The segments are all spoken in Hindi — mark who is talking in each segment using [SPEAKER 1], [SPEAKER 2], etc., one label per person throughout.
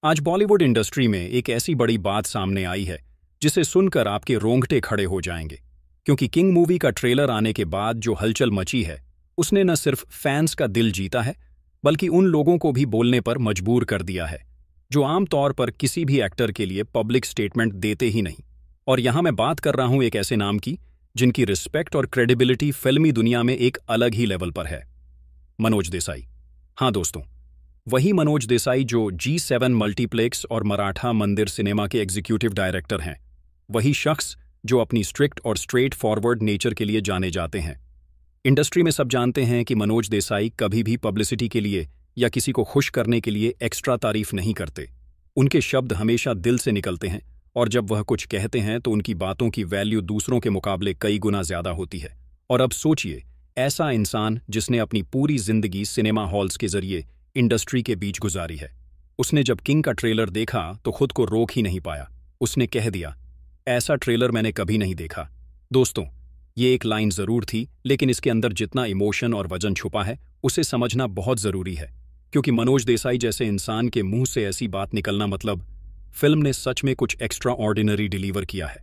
[SPEAKER 1] आज बॉलीवुड इंडस्ट्री में एक ऐसी बड़ी बात सामने आई है जिसे सुनकर आपके रोंगटे खड़े हो जाएंगे। क्योंकि किंग मूवी का ट्रेलर आने के बाद जो हलचल मची है उसने न सिर्फ फैंस का दिल जीता है बल्कि उन लोगों को भी बोलने पर मजबूर कर दिया है जो आमतौर पर किसी भी एक्टर के लिए पब्लिक स्टेटमेंट देते ही नहीं। और यहां मैं बात कर रहा हूं एक ऐसे नाम की जिनकी रिस्पेक्ट और क्रेडिबिलिटी फिल्मी दुनिया में एक अलग ही लेवल पर है। मनोज देसाई। हाँ दोस्तों, वही मनोज देसाई जो G7 मल्टीप्लेक्स और मराठा मंदिर सिनेमा के एग्जीक्यूटिव डायरेक्टर हैं। वही शख्स जो अपनी स्ट्रिक्ट और स्ट्रेट फॉरवर्ड नेचर के लिए जाने जाते हैं। इंडस्ट्री में सब जानते हैं कि मनोज देसाई कभी भी पब्लिसिटी के लिए या किसी को खुश करने के लिए एक्स्ट्रा तारीफ नहीं करते। उनके शब्द हमेशा दिल से निकलते हैं और जब वह कुछ कहते हैं तो उनकी बातों की वैल्यू दूसरों के मुकाबले कई गुना ज्यादा होती है। और अब सोचिए, ऐसा इंसान जिसने अपनी पूरी जिंदगी सिनेमा हॉल्स के जरिए इंडस्ट्री के बीच गुजारी है, उसने जब किंग का ट्रेलर देखा तो खुद को रोक ही नहीं पाया। उसने कह दिया, ऐसा ट्रेलर मैंने कभी नहीं देखा। दोस्तों, ये एक लाइन जरूर थी, लेकिन इसके अंदर जितना इमोशन और वजन छुपा है उसे समझना बहुत जरूरी है। क्योंकि मनोज देसाई जैसे इंसान के मुंह से ऐसी बात निकलना मतलब फिल्म ने सच में कुछ एक्स्ट्रा ऑर्डिनरी डिलीवर किया है।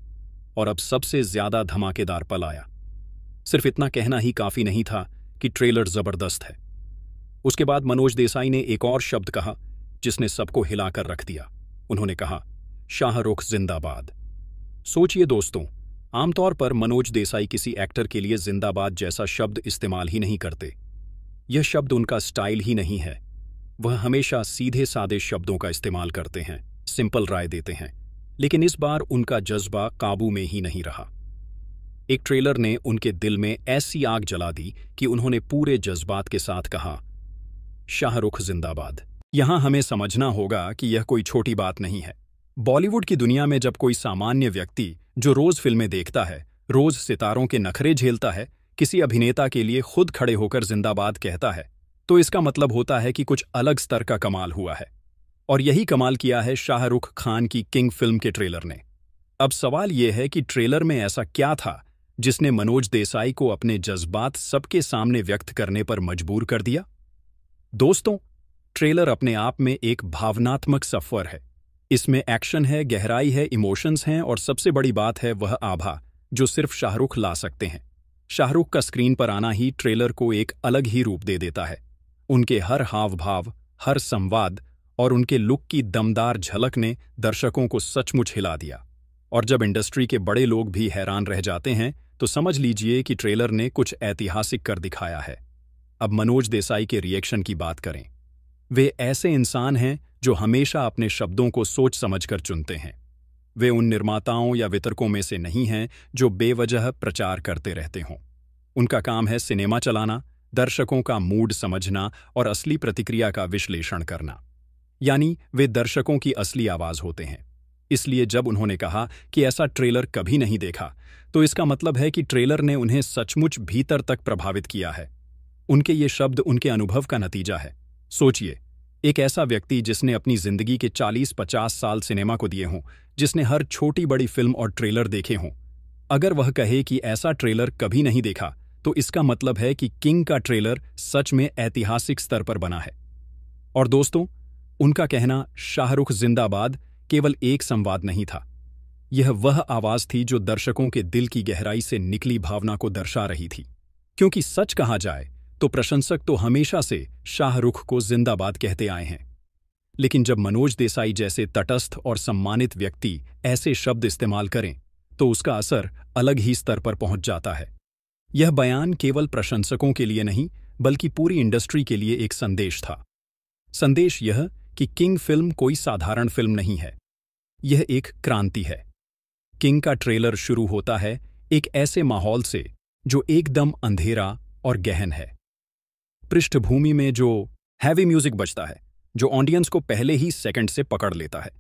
[SPEAKER 1] और अब सबसे ज्यादा धमाकेदार पल आया। सिर्फ इतना कहना ही काफी नहीं था कि ट्रेलर जबरदस्त है। उसके बाद मनोज देसाई ने एक और शब्द कहा जिसने सबको हिलाकर रख दिया। उन्होंने कहा, शाहरुख जिंदाबाद। सोचिए दोस्तों, आमतौर पर मनोज देसाई किसी एक्टर के लिए जिंदाबाद जैसा शब्द इस्तेमाल ही नहीं करते। यह शब्द उनका स्टाइल ही नहीं है। वह हमेशा सीधे सादे शब्दों का इस्तेमाल करते हैं, सिंपल राय देते हैं। लेकिन इस बार उनका जज्बा काबू में ही नहीं रहा। एक ट्रेलर ने उनके दिल में ऐसी आग जला दी कि उन्होंने पूरे जज्बात के साथ कहा, शाहरुख जिंदाबाद। यहां हमें समझना होगा कि यह कोई छोटी बात नहीं है। बॉलीवुड की दुनिया में जब कोई सामान्य व्यक्ति जो रोज फिल्में देखता है, रोज सितारों के नखरे झेलता है, किसी अभिनेता के लिए खुद खड़े होकर जिंदाबाद कहता है, तो इसका मतलब होता है कि कुछ अलग स्तर का कमाल हुआ है। और यही कमाल किया है शाहरुख खान की किंग फिल्म के ट्रेलर ने। अब सवाल यह है कि ट्रेलर में ऐसा क्या था जिसने मनोज देसाई को अपने जज्बात सबके सामने व्यक्त करने पर मजबूर कर दिया। दोस्तों, ट्रेलर अपने आप में एक भावनात्मक सफर है। इसमें एक्शन है, गहराई है, इमोशंस हैं और सबसे बड़ी बात है वह आभा जो सिर्फ शाहरुख ला सकते हैं। शाहरुख का स्क्रीन पर आना ही ट्रेलर को एक अलग ही रूप दे देता है। उनके हर हाव भाव, हर संवाद और उनके लुक की दमदार झलक ने दर्शकों को सचमुच हिला दिया। और जब इंडस्ट्री के बड़े लोग भी हैरान रह जाते हैं तो समझ लीजिए कि ट्रेलर ने कुछ ऐतिहासिक कर दिखाया है। अब मनोज देसाई के रिएक्शन की बात करें। वे ऐसे इंसान हैं जो हमेशा अपने शब्दों को सोच समझकर चुनते हैं। वे उन निर्माताओं या वितरकों में से नहीं हैं जो बेवजह प्रचार करते रहते हों। उनका काम है सिनेमा चलाना, दर्शकों का मूड समझना और असली प्रतिक्रिया का विश्लेषण करना। यानी वे दर्शकों की असली आवाज होते हैं। इसलिए जब उन्होंने कहा कि ऐसा ट्रेलर कभी नहीं देखा, तो इसका मतलब है कि ट्रेलर ने उन्हें सचमुच भीतर तक प्रभावित किया है। उनके ये शब्द उनके अनुभव का नतीजा है। सोचिए, एक ऐसा व्यक्ति जिसने अपनी जिंदगी के 40-50 साल सिनेमा को दिए हों, जिसने हर छोटी बड़ी फिल्म और ट्रेलर देखे हों, अगर वह कहे कि ऐसा ट्रेलर कभी नहीं देखा, तो इसका मतलब है कि किंग का ट्रेलर सच में ऐतिहासिक स्तर पर बना है। और दोस्तों, उनका कहना शाहरुख जिंदाबाद केवल एक संवाद नहीं था। यह वह आवाज थी जो दर्शकों के दिल की गहराई से निकली भावना को दर्शा रही थी। क्योंकि सच कहा जाए तो प्रशंसक तो हमेशा से शाहरुख को जिंदाबाद कहते आए हैं। लेकिन जब मनोज देसाई जैसे तटस्थ और सम्मानित व्यक्ति ऐसे शब्द इस्तेमाल करें तो उसका असर अलग ही स्तर पर पहुंच जाता है। यह बयान केवल प्रशंसकों के लिए नहीं बल्कि पूरी इंडस्ट्री के लिए एक संदेश था। संदेश यह कि किंग फिल्म कोई साधारण फिल्म नहीं है, यह एक क्रांति है। किंग का ट्रेलर शुरू होता है एक ऐसे माहौल से जो एकदम अंधेरा और गहन है। पृष्ठभूमि में जो हैवी म्यूजिक बजता है, जो ऑडियंस को पहले ही सेकंड से पकड़ लेता है।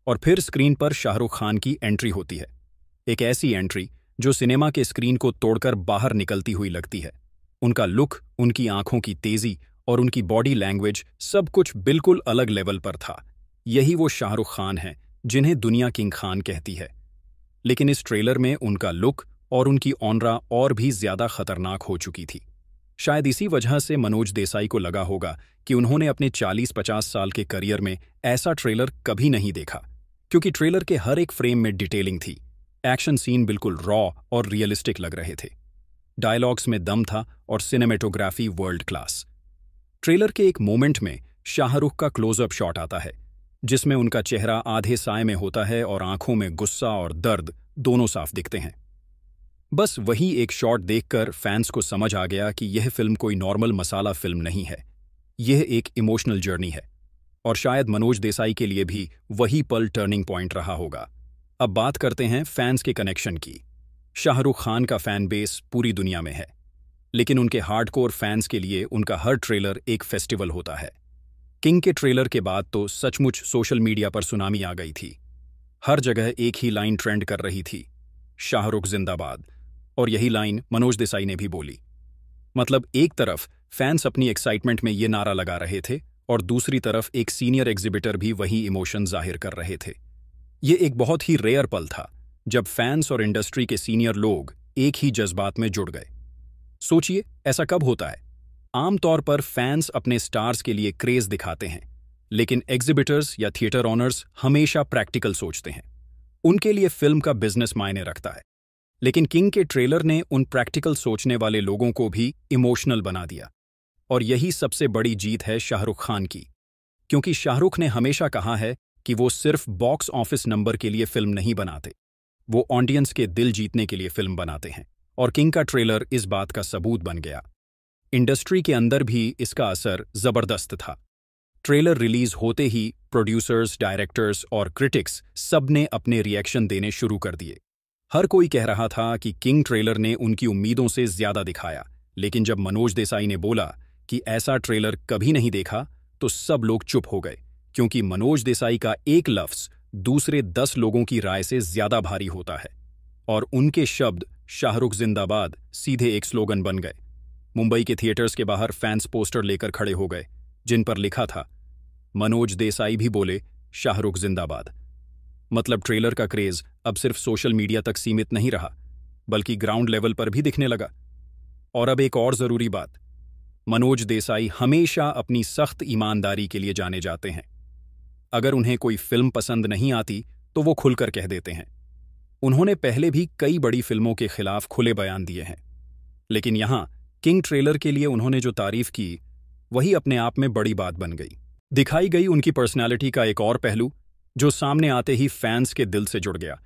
[SPEAKER 1] और फिर स्क्रीन पर शाहरुख खान की एंट्री होती है। एक ऐसी एंट्री जो सिनेमा के स्क्रीन को तोड़कर बाहर निकलती हुई लगती है। उनका लुक, उनकी आंखों की तेजी और उनकी बॉडी लैंग्वेज सब कुछ बिल्कुल अलग लेवल पर था। यही वो शाहरुख खान हैं जिन्हें दुनिया किंग खान कहती है। लेकिन इस ट्रेलर में उनका लुक और उनकी ऑनरा और भी ज्यादा खतरनाक हो चुकी थी। शायद इसी वजह से मनोज देसाई को लगा होगा कि उन्होंने अपने 40-50 साल के करियर में ऐसा ट्रेलर कभी नहीं देखा, क्योंकि ट्रेलर के हर एक फ्रेम में डिटेलिंग थी। एक्शन सीन बिल्कुल रॉ और रियलिस्टिक लग रहे थे। डायलॉग्स में दम था और सिनेमेटोग्राफी वर्ल्ड क्लास। ट्रेलर के एक मोमेंट में शाहरुख का क्लोजअप शॉट आता है, जिसमें उनका चेहरा आधे साए में होता है और आंखों में गुस्सा और दर्द दोनों साफ दिखते हैं। बस वही एक शॉट देखकर फैंस को समझ आ गया कि यह फिल्म कोई नॉर्मल मसाला फिल्म नहीं है, यह एक इमोशनल जर्नी है। और शायद मनोज देसाई के लिए भी वही पल टर्निंग पॉइंट रहा होगा। अब बात करते हैं फैंस के कनेक्शन की। शाहरुख खान का फैन बेस पूरी दुनिया में है, लेकिन उनके हार्डकोर फैंस के लिए उनका हर ट्रेलर एक फेस्टिवल होता है। किंग के ट्रेलर के बाद तो सचमुच सोशल मीडिया पर सुनामी आ गई थी। हर जगह एक ही लाइन ट्रेंड कर रही थी, शाहरुख जिंदाबाद। और यही लाइन मनोज देसाई ने भी बोली। मतलब एक तरफ फैंस अपनी एक्साइटमेंट में ये नारा लगा रहे थे और दूसरी तरफ एक सीनियर एग्जिबिटर भी वही इमोशन जाहिर कर रहे थे। ये एक बहुत ही रेयर पल था जब फैंस और इंडस्ट्री के सीनियर लोग एक ही जज्बात में जुड़ गए। सोचिए, ऐसा कब होता है? आमतौर पर फैंस अपने स्टार्स के लिए क्रेज दिखाते हैं, लेकिन एग्जिबिटर्स या थिएटर ऑनर्स हमेशा प्रैक्टिकल सोचते हैं। उनके लिए फिल्म का बिजनेस मायने रखता है। लेकिन किंग के ट्रेलर ने उन प्रैक्टिकल सोचने वाले लोगों को भी इमोशनल बना दिया। और यही सबसे बड़ी जीत है शाहरुख खान की, क्योंकि शाहरुख ने हमेशा कहा है कि वो सिर्फ बॉक्स ऑफिस नंबर के लिए फिल्म नहीं बनाते, वो ऑडियंस के दिल जीतने के लिए फिल्म बनाते हैं। और किंग का ट्रेलर इस बात का सबूत बन गया। इंडस्ट्री के अंदर भी इसका असर जबरदस्त था। ट्रेलर रिलीज होते ही प्रोड्यूसर्स, डायरेक्टर्स और क्रिटिक्स सबने अपने रिएक्शन देने शुरू कर दिए। हर कोई कह रहा था कि किंग ट्रेलर ने उनकी उम्मीदों से ज्यादा दिखाया, लेकिन जब मनोज देसाई ने बोला कि ऐसा ट्रेलर कभी नहीं देखा, तो सब लोग चुप हो गए, क्योंकि मनोज देसाई का एक लफ्ज दूसरे 10 लोगों की राय से ज्यादा भारी होता है। और उनके शब्द शाहरुख जिंदाबाद सीधे एक स्लोगन बन गए। मुंबई के थिएटर्स के बाहर फैंस पोस्टर लेकर खड़े हो गए, जिन पर लिखा था, मनोज देसाई भी बोले शाहरुख जिंदाबाद। मतलब ट्रेलर का क्रेज अब सिर्फ सोशल मीडिया तक सीमित नहीं रहा, बल्कि ग्राउंड लेवल पर भी दिखने लगा। और अब एक और जरूरी बात, मनोज देसाई हमेशा अपनी सख्त ईमानदारी के लिए जाने जाते हैं। अगर उन्हें कोई फिल्म पसंद नहीं आती तो वो खुलकर कह देते हैं। उन्होंने पहले भी कई बड़ी फिल्मों के खिलाफ खुले बयान दिए हैं, लेकिन यहां किंग ट्रेलर के लिए उन्होंने जो तारीफ की, वही अपने आप में बड़ी बात बन गई। दिखाई गई उनकी पर्सनैलिटी का एक और पहलू, जो सामने आते ही फैंस के दिल से जुड़ गया।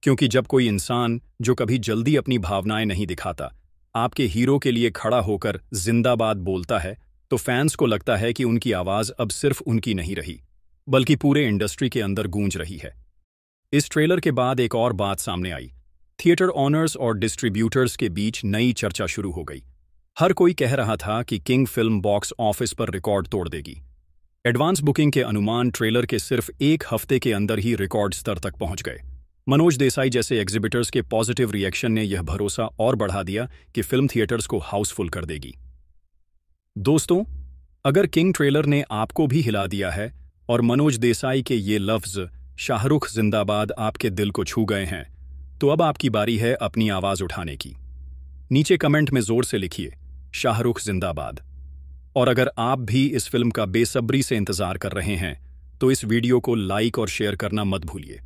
[SPEAKER 1] क्योंकि जब कोई इंसान जो कभी जल्दी अपनी भावनाएं नहीं दिखाता, आपके हीरो के लिए खड़ा होकर जिंदाबाद बोलता है, तो फैंस को लगता है कि उनकी आवाज अब सिर्फ उनकी नहीं रही, बल्कि पूरे इंडस्ट्री के अंदर गूंज रही है। इस ट्रेलर के बाद एक और बात सामने आई। थिएटर ऑनर्स और डिस्ट्रीब्यूटर्स के बीच नई चर्चा शुरू हो गई। हर कोई कह रहा था कि किंग फिल्म बॉक्स ऑफिस पर रिकॉर्ड तोड़ देगी। एडवांस बुकिंग के अनुमान ट्रेलर के सिर्फ एक हफ्ते के अंदर ही रिकॉर्ड स्तर तक पहुंच गए। मनोज देसाई जैसे एग्जिबिटर्स के पॉजिटिव रिएक्शन ने यह भरोसा और बढ़ा दिया कि फिल्म थिएटर्स को हाउसफुल कर देगी। दोस्तों, अगर किंग ट्रेलर ने आपको भी हिला दिया है और मनोज देसाई के ये लफ्ज शाहरुख जिंदाबाद आपके दिल को छू गए हैं, तो अब आपकी बारी है अपनी आवाज उठाने की। नीचे कमेंट में जोर से लिखिए शाहरुख जिंदाबाद। और अगर आप भी इस फिल्म का बेसब्री से इंतजार कर रहे हैं, तो इस वीडियो को लाइक और शेयर करना मत भूलिए।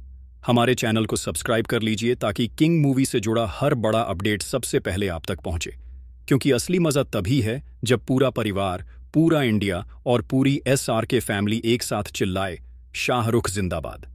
[SPEAKER 1] हमारे चैनल को सब्सक्राइब कर लीजिए ताकि किंग मूवी से जुड़ा हर बड़ा अपडेट सबसे पहले आप तक पहुंचे। क्योंकि असली मजा तभी है जब पूरा परिवार, पूरा इंडिया और पूरी SRK फैमिली एक साथ चिल्लाए शाहरुख जिंदाबाद।